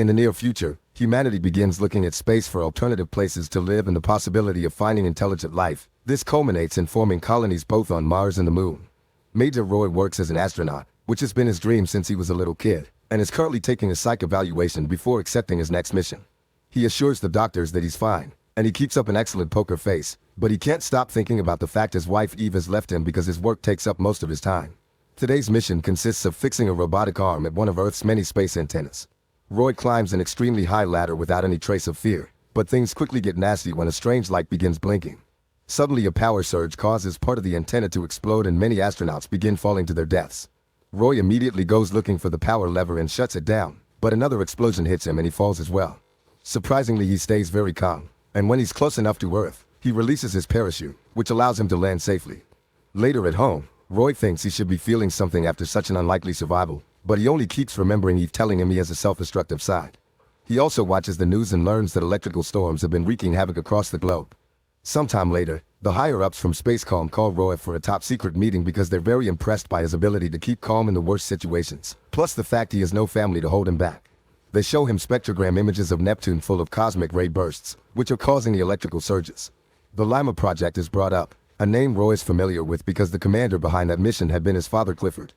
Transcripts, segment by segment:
In the near future, humanity begins looking at space for alternative places to live and the possibility of finding intelligent life. This culminates in forming colonies both on Mars and the Moon. Major Roy works as an astronaut, which has been his dream since he was a little kid, and is currently taking a psych evaluation before accepting his next mission. He assures the doctors that he's fine, and he keeps up an excellent poker face, but he can't stop thinking about the fact his wife Eve has left him because his work takes up most of his time. Today's mission consists of fixing a robotic arm at one of Earth's many space antennas. Roy climbs an extremely high ladder without any trace of fear, but things quickly get nasty when a strange light begins blinking. Suddenly a power surge causes part of the antenna to explode and many astronauts begin falling to their deaths. Roy immediately goes looking for the power lever and shuts it down, but another explosion hits him and he falls as well. Surprisingly, he stays very calm, and when he's close enough to Earth, he releases his parachute, which allows him to land safely. Later at home, Roy thinks he should be feeling something after such an unlikely survival, but he only keeps remembering Eve telling him he has a self-destructive side. He also watches the news and learns that electrical storms have been wreaking havoc across the globe. Sometime later, the higher-ups from Spacecom call Roy for a top-secret meeting because they're very impressed by his ability to keep calm in the worst situations, plus the fact he has no family to hold him back. They show him spectrogram images of Neptune full of cosmic ray bursts, which are causing the electrical surges. The Lima project is brought up, a name Roy is familiar with because the commander behind that mission had been his father Clifford.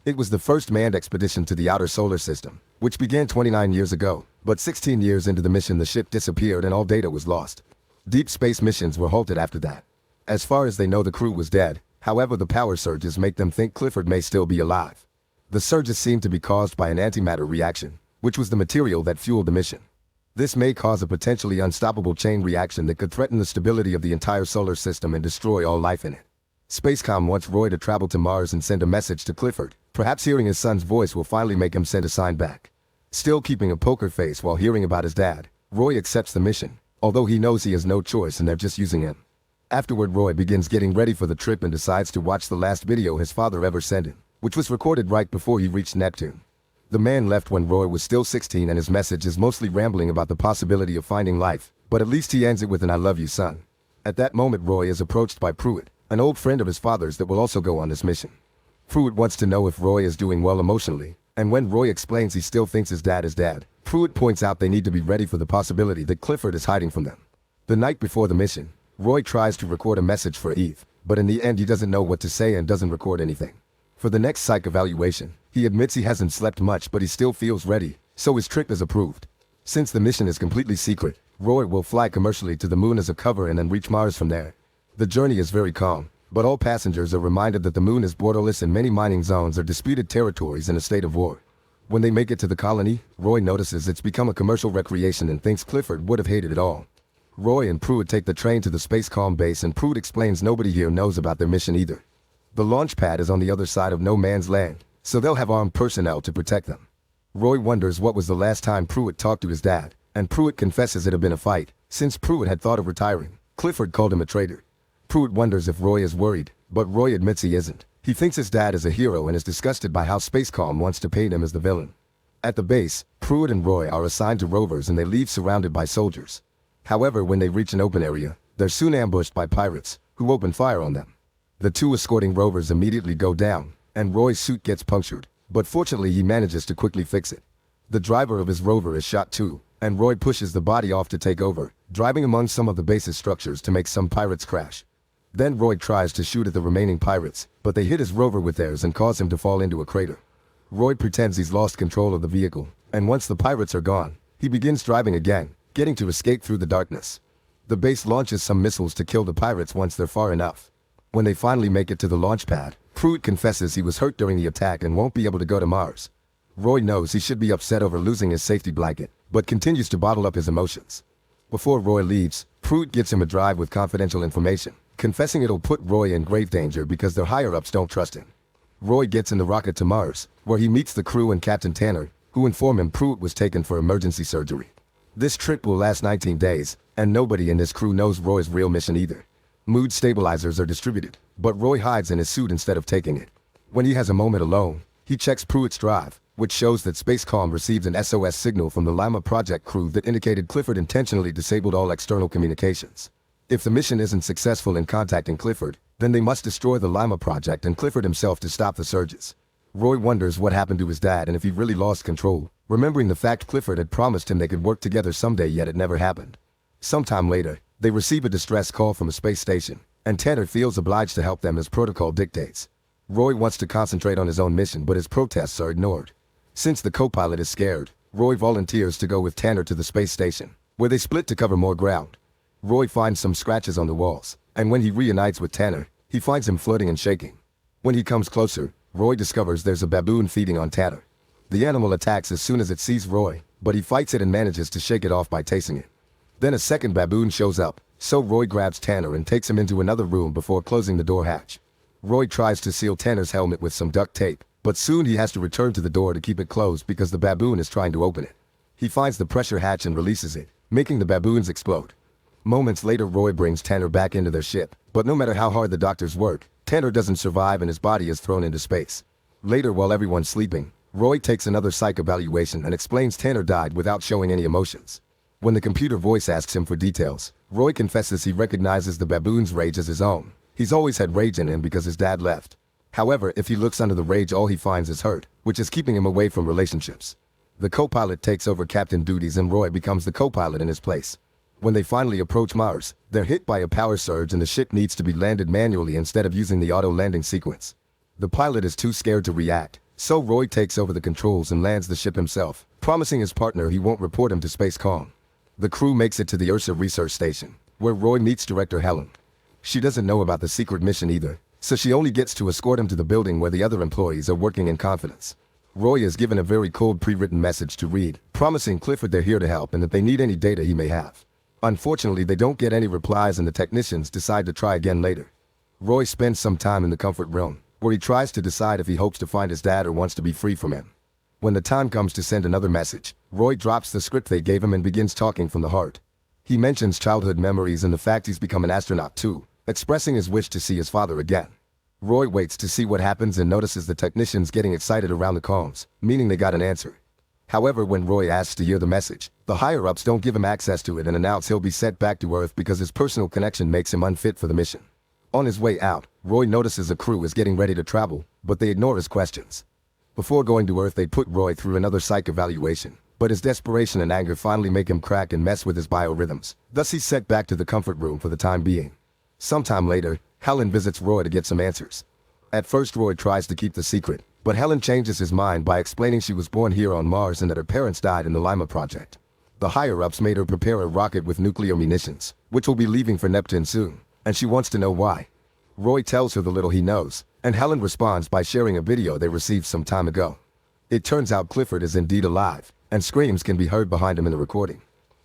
It was the first manned expedition to the outer solar system, which began 29 years ago, but 16 years into the mission the ship disappeared and all data was lost. Deep space missions were halted after that. As far as they know, the crew was dead, however the power surges make them think Clifford may still be alive. The surges seem to be caused by an antimatter reaction, which was the material that fueled the mission. This may cause a potentially unstoppable chain reaction that could threaten the stability of the entire solar system and destroy all life in it. Spacecom wants Roy to travel to Mars and send a message to Clifford. Perhaps hearing his son's voice will finally make him send a sign back. Still keeping a poker face while hearing about his dad, Roy accepts the mission, although he knows he has no choice and they're just using him. Afterward, Roy begins getting ready for the trip and decides to watch the last video his father ever sent him, which was recorded right before he reached Neptune. The man left when Roy was still 16 and his message is mostly rambling about the possibility of finding life, but at least he ends it with an "I love you, son." At that moment, Roy is approached by Pruitt, an old friend of his father's that will also go on this mission. Pruitt wants to know if Roy is doing well emotionally, and when Roy explains he still thinks his dad is dead, Pruitt points out they need to be ready for the possibility that Clifford is hiding from them. The night before the mission, Roy tries to record a message for Eve, but in the end he doesn't know what to say and doesn't record anything. For the next psych evaluation, he admits he hasn't slept much but he still feels ready, so his trip is approved. Since the mission is completely secret, Roy will fly commercially to the Moon as a cover and then reach Mars from there. The journey is very calm, but all passengers are reminded that the Moon is borderless and many mining zones are disputed territories in a state of war. When they make it to the colony, Roy notices it's become a commercial recreation and thinks Clifford would have hated it all. Roy and Pruitt take the train to the Spacecom base and Pruitt explains nobody here knows about their mission either. The launch pad is on the other side of no man's land, so they'll have armed personnel to protect them. Roy wonders what was the last time Pruitt talked to his dad, and Pruitt confesses it had been a fight. Since Pruitt had thought of retiring, Clifford called him a traitor. Pruitt wonders if Roy is worried, but Roy admits he isn't. He thinks his dad is a hero and is disgusted by how Spacecom wants to paint him as the villain. At the base, Pruitt and Roy are assigned to rovers and they leave surrounded by soldiers. However, when they reach an open area, they're soon ambushed by pirates, who open fire on them. The two escorting rovers immediately go down, and Roy's suit gets punctured, but fortunately he manages to quickly fix it. The driver of his rover is shot too, and Roy pushes the body off to take over, driving among some of the base's structures to make some pirates crash. Then Roy tries to shoot at the remaining pirates, but they hit his rover with theirs and cause him to fall into a crater. Roy pretends he's lost control of the vehicle, and once the pirates are gone, he begins driving again, getting to escape through the darkness. The base launches some missiles to kill the pirates once they're far enough. When they finally make it to the launch pad, Pruitt confesses he was hurt during the attack and won't be able to go to Mars. Roy knows he should be upset over losing his safety blanket, but continues to bottle up his emotions. Before Roy leaves, Pruitt gives him a drive with confidential information, confessing it'll put Roy in grave danger because their higher-ups don't trust him. Roy gets in the rocket to Mars, where he meets the crew and Captain Tanner, who inform him Pruitt was taken for emergency surgery. This trip will last 19 days, and nobody in this crew knows Roy's real mission either. Mood stabilizers are distributed, but Roy hides in his suit instead of taking it. When he has a moment alone, he checks Pruitt's drive, which shows that Spacecom received an SOS signal from the Lima project crew that indicated Clifford intentionally disabled all external communications. If the mission isn't successful in contacting Clifford, then they must destroy the Lima project and Clifford himself to stop the surges. Roy wonders what happened to his dad and if he really lost control, remembering the fact Clifford had promised him they could work together someday, yet it never happened. Sometime later, they receive a distress call from a space station, and Tanner feels obliged to help them as protocol dictates. Roy wants to concentrate on his own mission, but his protests are ignored. Since the co-pilot is scared, Roy volunteers to go with Tanner to the space station, where they split to cover more ground. Roy finds some scratches on the walls, and when he reunites with Tanner, he finds him floating and shaking. When he comes closer, Roy discovers there's a baboon feeding on Tanner. The animal attacks as soon as it sees Roy, but he fights it and manages to shake it off by tasting it. Then a second baboon shows up, so Roy grabs Tanner and takes him into another room before closing the door hatch. Roy tries to seal Tanner's helmet with some duct tape, but soon he has to return to the door to keep it closed because the baboon is trying to open it. He finds the pressure hatch and releases it, making the baboons explode. Moments later, Roy brings Tanner back into their ship, but no matter how hard the doctors work, Tanner doesn't survive and his body is thrown into space. Later, while everyone's sleeping, Roy takes another psych evaluation and explains Tanner died without showing any emotions. When the computer voice asks him for details, Roy confesses he recognizes the baboon's rage as his own. He's always had rage in him because his dad left. However, if he looks under the rage, all he finds is hurt, which is keeping him away from relationships. The co-pilot takes over captain duties and Roy becomes the co-pilot in his place. When they finally approach Mars, they're hit by a power surge and the ship needs to be landed manually instead of using the auto landing sequence. The pilot is too scared to react, so Roy takes over the controls and lands the ship himself, promising his partner he won't report him to Spacecom. The crew makes it to the Ursa research station, where Roy meets director Helen. She doesn't know about the secret mission either, so she only gets to escort him to the building where the other employees are working in confidence. Roy is given a very cold pre-written message to read, promising Clifford they're here to help and that they need any data he may have. Unfortunately, they don't get any replies and the technicians decide to try again later. Roy spends some time in the comfort room, where he tries to decide if he hopes to find his dad or wants to be free from him. When the time comes to send another message, Roy drops the script they gave him and begins talking from the heart. He mentions childhood memories and the fact he's become an astronaut too, expressing his wish to see his father again. Roy waits to see what happens and notices the technicians getting excited around the comms, meaning they got an answer. However, when Roy asks to hear the message, the higher-ups don't give him access to it and announce he'll be sent back to Earth because his personal connection makes him unfit for the mission. On his way out, Roy notices a crew is getting ready to travel, but they ignore his questions. Before going to Earth, they put Roy through another psych evaluation, but his desperation and anger finally make him crack and mess with his biorhythms. Thus he's sent back to the comfort room for the time being. Sometime later, Helen visits Roy to get some answers. At first, Roy tries to keep the secret, but Helen changes his mind by explaining she was born here on Mars and that her parents died in the Lima project. The higher-ups made her prepare a rocket with nuclear munitions, which will be leaving for Neptune soon, and she wants to know why. Roy tells her the little he knows, and Helen responds by sharing a video they received some time ago. It turns out Clifford is indeed alive, and screams can be heard behind him in the recording.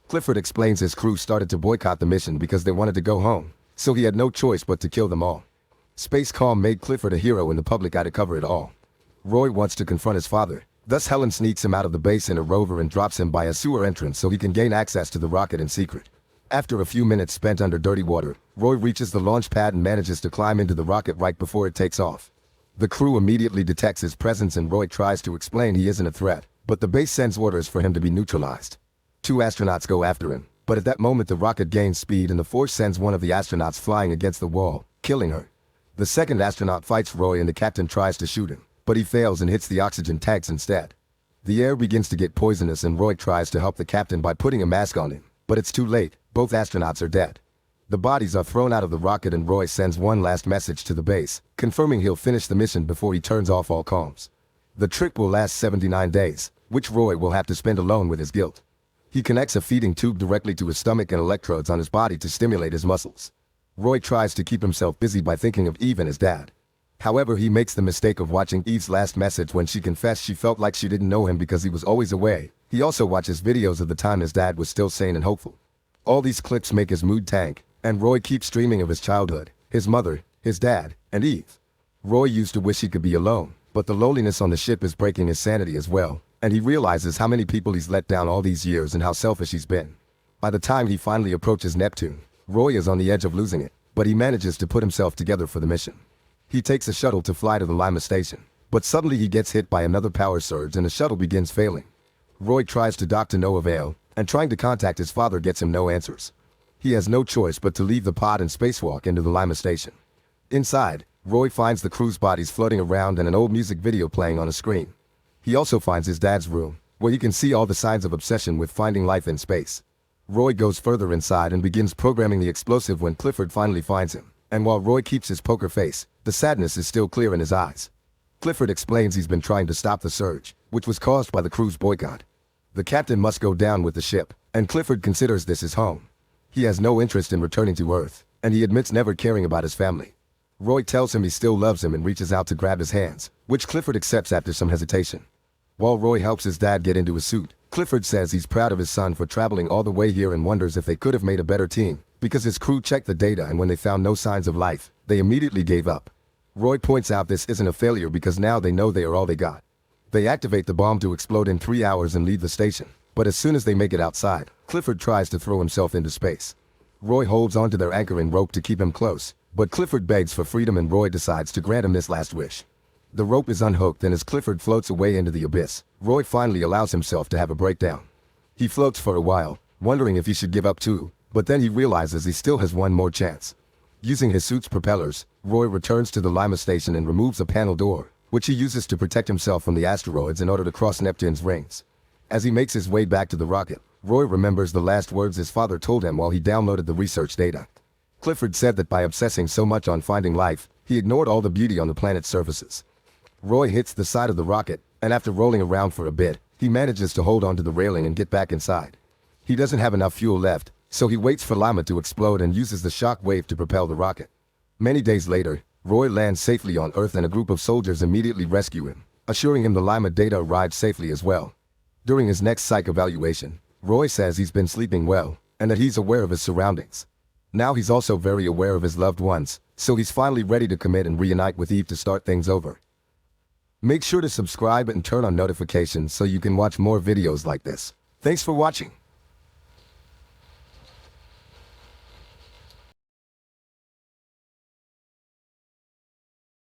Clifford explains his crew started to boycott the mission because they wanted to go home, so he had no choice but to kill them all. Spacecom made Clifford a hero and the public got to cover it all. Roy wants to confront his father, thus Helen sneaks him out of the base in a rover and drops him by a sewer entrance so he can gain access to the rocket in secret. After a few minutes spent under dirty water, Roy reaches the launch pad and manages to climb into the rocket right before it takes off. The crew immediately detects his presence and Roy tries to explain he isn't a threat, but the base sends orders for him to be neutralized. 2 astronauts go after him, but at that moment the rocket gains speed and the force sends one of the astronauts flying against the wall, killing her. The second astronaut fights Roy and the captain tries to shoot him, but he fails and hits the oxygen tanks instead. The air begins to get poisonous and Roy tries to help the captain by putting a mask on him, but it's too late, both astronauts are dead. The bodies are thrown out of the rocket and Roy sends one last message to the base, confirming he'll finish the mission before he turns off all comms. The trip will last 79 days, which Roy will have to spend alone with his guilt. He connects a feeding tube directly to his stomach and electrodes on his body to stimulate his muscles. Roy tries to keep himself busy by thinking of Eve and his dad. However, he makes the mistake of watching Eve's last message when she confessed she felt like she didn't know him because he was always away. He also watches videos of the time his dad was still sane and hopeful. All these clips make his mood tank, and Roy keeps dreaming of his childhood, his mother, his dad, and Eve. Roy used to wish he could be alone, but the loneliness on the ship is breaking his sanity as well, and he realizes how many people he's let down all these years and how selfish he's been. By the time he finally approaches Neptune, Roy is on the edge of losing it, but he manages to put himself together for the mission. He takes a shuttle to fly to the Lima station, but suddenly he gets hit by another power surge and the shuttle begins failing. Roy tries to dock to no avail, and trying to contact his father gets him no answers. He has no choice but to leave the pod and spacewalk into the Lima station. Inside, Roy finds the crew's bodies floating around and an old music video playing on a screen. He also finds his dad's room, where he can see all the signs of obsession with finding life in space. Roy goes further inside and begins programming the explosive when Clifford finally finds him. And while Roy keeps his poker face, the sadness is still clear in his eyes. Clifford explains he's been trying to stop the surge, which was caused by the crew's boycott. The captain must go down with the ship, and Clifford considers this his home. He has no interest in returning to Earth, and he admits never caring about his family. Roy tells him he still loves him and reaches out to grab his hands, which Clifford accepts after some hesitation. While Roy helps his dad get into his suit, Clifford says he's proud of his son for traveling all the way here and wonders if they could have made a better team, because his crew checked the data and when they found no signs of life, they immediately gave up. Roy points out this isn't a failure because now they know they are all they got. They activate the bomb to explode in 3 hours and leave the station, but as soon as they make it outside, Clifford tries to throw himself into space. Roy holds onto their anchoring rope to keep him close, but Clifford begs for freedom and Roy decides to grant him this last wish. The rope is unhooked and as Clifford floats away into the abyss, Roy finally allows himself to have a breakdown. He floats for a while, wondering if he should give up too, but then he realizes he still has one more chance. Using his suit's propellers, Roy returns to the Lima station and removes a panel door, which he uses to protect himself from the asteroids in order to cross Neptune's rings. As he makes his way back to the rocket, Roy remembers the last words his father told him while he downloaded the research data. Clifford said that by obsessing so much on finding life, he ignored all the beauty on the planet's surfaces. Roy hits the side of the rocket, and after rolling around for a bit, he manages to hold onto the railing and get back inside. He doesn't have enough fuel left, so he waits for Lima to explode and uses the shock wave to propel the rocket. Many days later, Roy lands safely on Earth and a group of soldiers immediately rescue him, assuring him the Lima data arrived safely as well. During his next psych evaluation, Roy says he's been sleeping well, and that he's aware of his surroundings. Now he's also very aware of his loved ones, so he's finally ready to commit and reunite with Eve to start things over. Make sure to subscribe and turn on notifications so you can watch more videos like this. Thanks for watching.